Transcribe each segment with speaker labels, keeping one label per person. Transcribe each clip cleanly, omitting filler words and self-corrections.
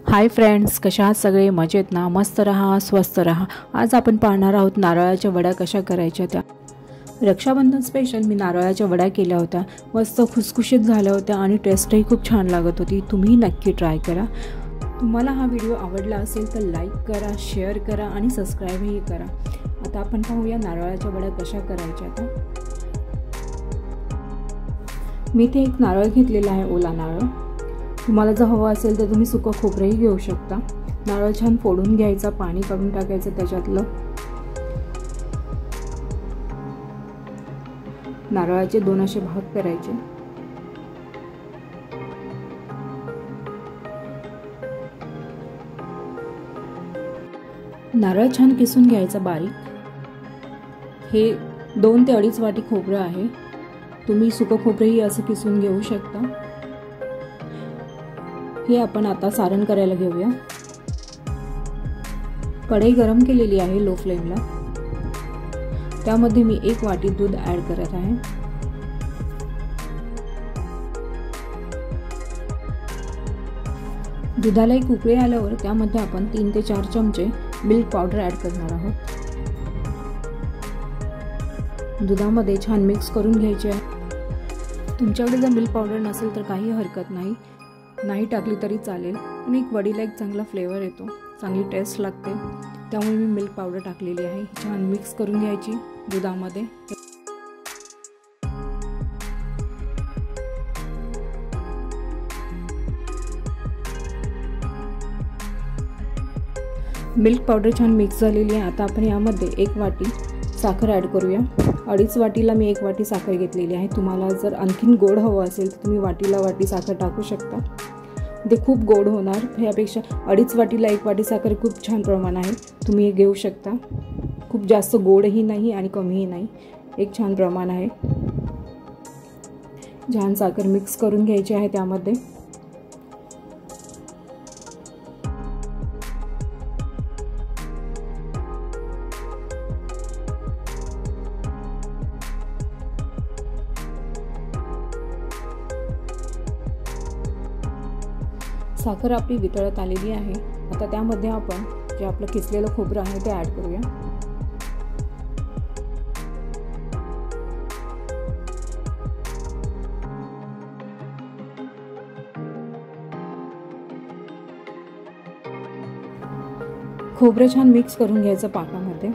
Speaker 1: Hi friends, कशा आहात सगळे? मजेत ना? मस्त रहा, स्वस्थ रहा। आज आपण पाहणार आहोत नारळाच्या वड्या कशा करायच्या त्या। रक्षाबंधन स्पेशल मी नारळाच्या वड्या केल्या होत्या। मस्त खुसखुशीत झाल्या होत्या आणि टेस्टही खूप छान लागत होती। तुम्ही नक्की ट्राय करा। तुम्हाला हा व्हिडिओ आवडला असेल तर लाईक करा, शेअर करा आणि सबस्क्राईबही करा। आता आपण पाहूया नारळाच्या वड्या कशा करायच्या त्या। मी इथे एक नारळ घेतलेला आहे, ओला नारळ। तुम्हाला जर हवं असेल तर तुम्ही सुकं खोबरंही घेऊ शकता। नारळ छान फोडून घ्यायचा, पाणी काढून टाकायचं त्याच्यातलं। नारळाचे 2 असे भाग करायचे। नारळ छान किसून घ्यायचा बारीक। हे 2 ते 2.5 वाटी खोबरं आहे। तुम्ही सुकं खोबरंही असं किसून घेऊ शकता। हे आपण आता सारण करायला घेऊया। कढई गरम केलेली आहे लो फ्लेमला। त्यामध्ये मी 1 वाटी दूध ऍड करत आहे। दुधाला एक उकळी आल्यावर त्यामध्ये आपण 3 ते 4 चमचे मिल्क पावडर ऍड करणार आहोत। दुधामध्ये छान मिक्स करून घ्यायचे आहे। तुमच्याकडे जर मिल्क पावडर नसेल तर काही हरकत नाही टाकली तरी चालेल, पण एक वडीला एक चांगला फ्लेवर येतो, चांगली टेस्ट लागते, त्यामुळे मी मिल्क पावडर टाकलेली आहे। छान मिक्स करून घ्यायची दुधामध्ये। मिल्क पावडर छान मिक्स झालेली आहे। आता आपण यामध्ये 1 वाटी साखर ॲड करूया। 2.5 वाटीला मी 1 वाटी साखर घेतलेली आहे। तुम्हाला जर आणखीन गोड हवं असेल तर तुम्ही वाटीला वाटी साखर टाकू शकता। ते खूप गोड होणार, ह्यापेक्षा 2.5 वाटीला 1 वाटी साखर खूप छान प्रमाण आहे, तुम्ही हे घेऊ शकता। खूप जास्त गोडही नाही आणि कमीही नाही, एक छान प्रमाण आहे। छान साखर मिक्स करून घ्यायची आहे त्यामध्ये। साखर आपली वितळत आलेली आहे। आता त्यामध्ये आपण जे आपलं किसलेलं खोबरं आहे ते ॲड करूया। खोबरं छान मिक्स करून घ्यायचं पाकामध्ये।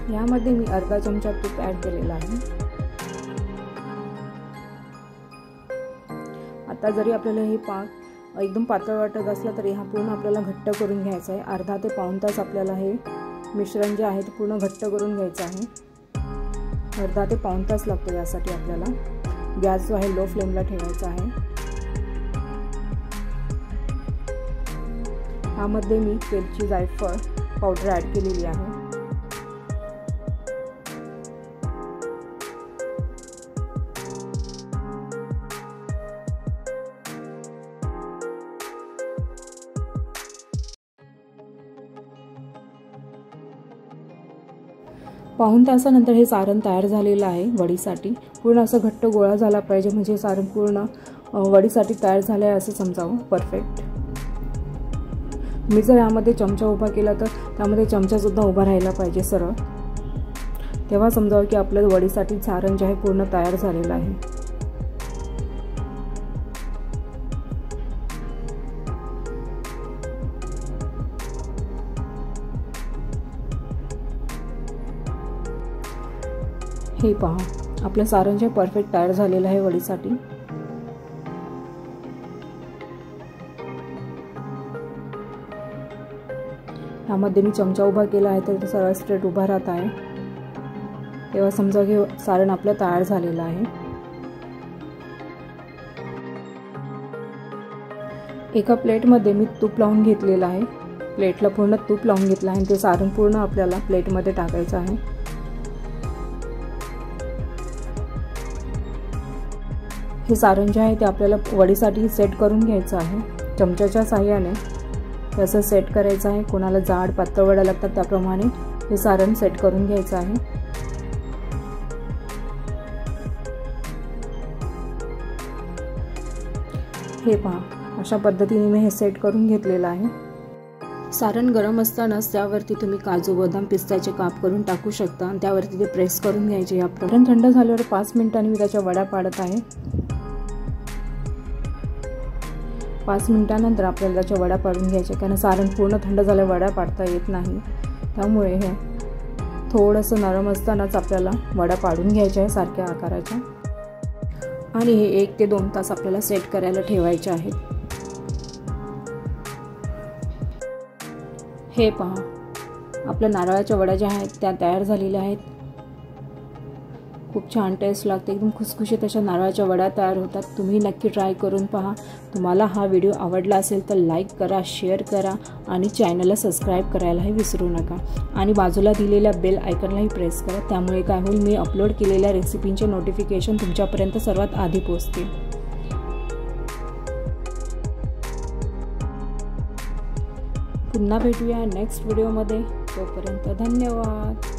Speaker 1: यामध्ये मी अर्धा चमचा तूप ॲड केलेला आहे। आता जरी आपल्याला हे पाक एकदम पातळ वाटत असला तरी हा पूर्ण आपल्याला घट्ट करून घ्यायचा आहे। अर्धा ते पाऊण तास आपल्याला हे मिश्रण जे आहे ते पूर्ण घट्ट करून घ्यायचं आहे। अर्धा ते पाऊण तास लागतो यासाठी आपल्याला। गॅस जो आहे लो फ्लेमला ठेवायचा आहे। यामध्ये मी वेलची, जायफळ पावडर ॲड केलेली आहे। पाऊण तासानंतर हे सारण तयार झालेलं आहे वडीसाठी। पूर्ण असं घट्ट गोळा झाला पाहिजे, म्हणजे सारण पूर्ण वडीसाठी तयार झालं आहे असं समजावं, परफेक्ट। मी जर यामध्ये चमचा उभा केला तर त्यामध्ये चमचासुद्धा उभा राहायला पाहिजे सरळ, तेव्हा समजावं की आपलं वडीसाठी सारण जे आहे पूर्ण तयार झालेलं आहे। हे पहा, आपलं सारण जे परफेक्ट तयार झालेलं आहे वडीसाठी। यामध्ये मी चमचा उभा केला आहे तर सरळ स्ट्रेट उभा राहत आहे। तेव्हा समजा की सारण आपलं तयार झालेलं आहे। एका प्लेटमध्ये मी तूप लावून घेतलेलं आहे। प्लेटला पूर्ण तूप लावून घेतलं आहे आणि ते सारण पूर्ण आपल्याला प्लेटमध्ये टाकायचं आहे। हे सारण जे आहे ते आपल्याला वडीसाठी सेट करून घ्यायचं आहे। चमच्याच्या साहाय्याने तसं सेट करायचं आहे। कोणाला जाड पातळ वड्या लागतात त्याप्रमाणे हे सारण सेट करून घ्यायचं आहे। हे पहा, अशा पद्धतीने मी हे सेट करून घेतलेलं आहे। सारण गरम असतानाच त्यावरती तुम्ही काजू बदाम पिस्त्याचे काप करून टाकू शकता आणि त्यावरती ते प्रेस करून घ्यायचे। या सारण थंड झाल्यावर 5 मिनिटांनी मी त्याच्या वड्या पाडत आहे। 5 मिनिटांनंतर आपल्याला त्याच्या वड्या पाडून घ्यायच्या, कारण सारण पूर्ण थंड झाल्यावर वड्या पाडता येत नाही। त्यामुळे हे थोडंसं नरम असतानाच आपल्याला वड्या पाडून घ्यायच्या आहे सारख्या आकाराच्या, आणि हे 1 ते 2 तास आपल्याला सेट करायला ठेवायचे आहेत। हे पहा, आपल्या नारळाच्या वड्या ज्या आहेत त्या तयार झालेल्या आहेत। खूप छान टेस्ट लागते, एकदम खुसखुशीत अशा नारळाच्या वड्या तयार होतात। तुम्ही नक्की ट्राय करून पहा। तुम्हाला हा व्हिडिओ आवडला असेल तर लाईक करा, शेअर करा आणि चॅनलला सबस्क्राईब करायलाही विसरू नका, आणि बाजूला दिलेल्या बेल आयकॉनलाही प्रेस करा। त्यामुळे काय होईल, मी अपलोड केलेल्या रेसिपींचे नोटिफिकेशन तुमच्यापर्यंत सर्वात आधी पोहोचतील। पुन्हा भेटूया नेक्स्ट व्हिडिओमध्ये, तोपर्यंत धन्यवाद।